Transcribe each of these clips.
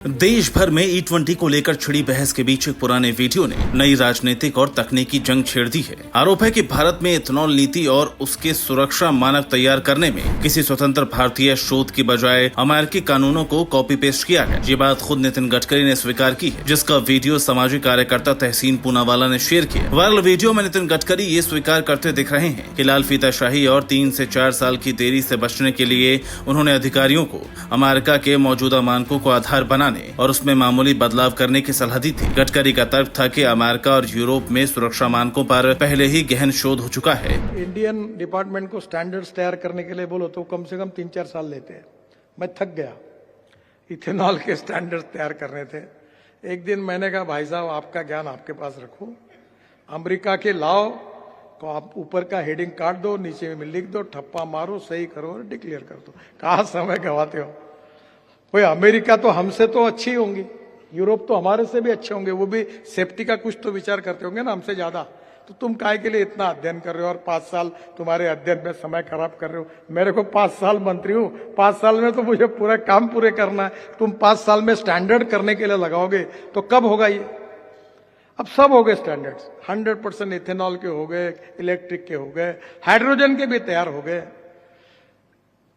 देश भर में E20 को लेकर छिड़ी बहस के बीच एक पुराने वीडियो ने नई राजनीतिक और तकनीकी जंग छेड़ दी है। आरोप है कि भारत में इथेनॉल नीति और उसके सुरक्षा मानक तैयार करने में किसी स्वतंत्र भारतीय शोध की बजाय अमेरिकी कानूनों को कॉपी पेस्ट किया है। ये बात खुद नितिन गडकरी ने स्वीकार की है, जिसका वीडियो सामाजिक कार्यकर्ता तहसीन पूनावाला ने शेयर किया। वायरल वीडियो में नितिन गडकरी ये स्वीकार करते दिख रहे हैं कि लाल फीताशाही और 3 से 4 साल की देरी से बचने के लिए उन्होंने अधिकारियों को अमेरिका के मौजूदा मानकों को आधार बनाने और उसमें मामूली बदलाव करने की सलाह दी थी। गडकरी का तर्क था कि अमेरिका और यूरोप में सुरक्षा मानकों पर पहले ही गहन शोध हो चुका है। इंडियन डिपार्टमेंट को स्टैंडर्ड्स तैयार करने के लिए बोलो तो कम से कम 3-4 साल लेते हैं। मैं थक गया, इथेनॉल के स्टैंडर्ड्स तैयार करने थे। एक दिन मैंने कहा भाई साहब आपका ज्ञान आपके पास रखो, अमेरिका के लाओ को आप ऊपर का हेडिंग काट दो, नीचे में लिख दो, ठप्पा मारो, सही करो और डिक्लेयर कर दो। कहाँ समय गवाते हो? भाई अमेरिका तो हमसे तो अच्छी होंगी, यूरोप तो हमारे से भी अच्छे होंगे, वो भी सेफ्टी का कुछ तो विचार करते होंगे ना हमसे ज्यादा। तो तुम काहे के लिए इतना अध्ययन कर रहे हो और 5 साल तुम्हारे अध्ययन में समय खराब कर रहे हो? मेरे को 5 साल मंत्री हूँ, 5 साल में तो मुझे पूरा काम पूरे करना है। तुम 5 साल में स्टैंडर्ड करने के लिए लगाओगे तो कब होगा ये? अब सब हो गए स्टैंडर्ड्स, 100% इथेनॉल के हो गए, इलेक्ट्रिक के हो गए, हाइड्रोजन के भी तैयार हो गए।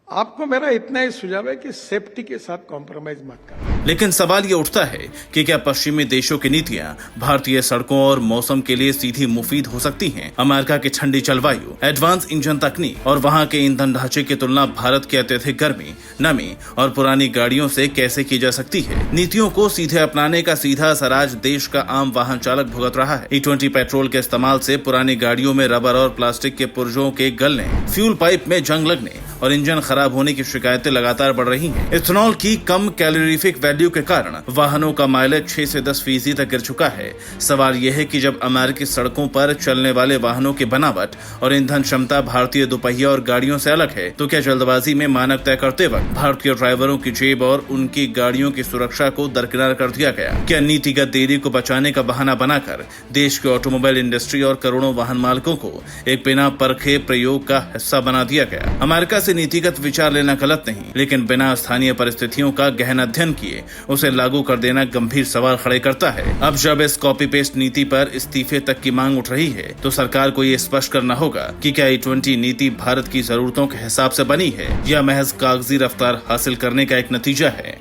आपको मेरा इतना ही सुझाव है कि सेफ्टी के साथ कॉम्प्रोमाइज मत करो। लेकिन सवाल ये उठता है कि क्या पश्चिमी देशों की नीतियां भारतीय सड़कों और मौसम के लिए सीधी मुफीद हो सकती हैं? अमेरिका की ठंडी जलवायु, एडवांस इंजन तकनीक और वहां के ईंधन ढांचे की तुलना भारत के अत्यधिक गर्मी, नमी और पुरानी गाड़ियों से कैसे की जा सकती है? नीतियों को सीधे अपनाने का सीधा असर आज देश का आम वाहन चालक भुगत रहा है। E20 पेट्रोल के इस्तेमाल से पुरानी गाड़ियों में रबर और प्लास्टिक के पुर्जों के गलने, फ्यूल पाइप में जंग लगने और इंजन खराब होने की शिकायतें लगातार बढ़ रही हैं। इथेनॉल की कम कैलोरीफिक वैल्यू के कारण वाहनों का माइलेज 6 से 10% तक गिर चुका है। सवाल यह है कि जब अमेरिकी सड़कों पर चलने वाले वाहनों की बनावट और ईंधन क्षमता भारतीय दोपहिया और गाड़ियों से अलग है, तो क्या जल्दबाजी में मानक तय करते वक्त भारतीय ड्राइवरों की जेब और उनकी गाड़ियों की सुरक्षा को दरकिनार कर दिया गया? क्या नीतिगत देरी को बचाने का बहाना बनाकर देश की ऑटोमोबाइल इंडस्ट्री और करोड़ों वाहन मालिकों को एक बिना परखे प्रयोग का हिस्सा बना दिया गया? अमेरिका से नीतिगत विचार लेना गलत नहीं, लेकिन बिना स्थानीय परिस्थितियों का गहन अध्ययन किए उसे लागू कर देना गंभीर सवाल खड़े करता है। अब जब इस कॉपी पेस्ट नीति पर इस्तीफे तक की मांग उठ रही है, तो सरकार को ये स्पष्ट करना होगा कि क्या E20 नीति भारत की जरूरतों के हिसाब से बनी है या महज कागजी रफ्तार हासिल करने का एक नतीजा है।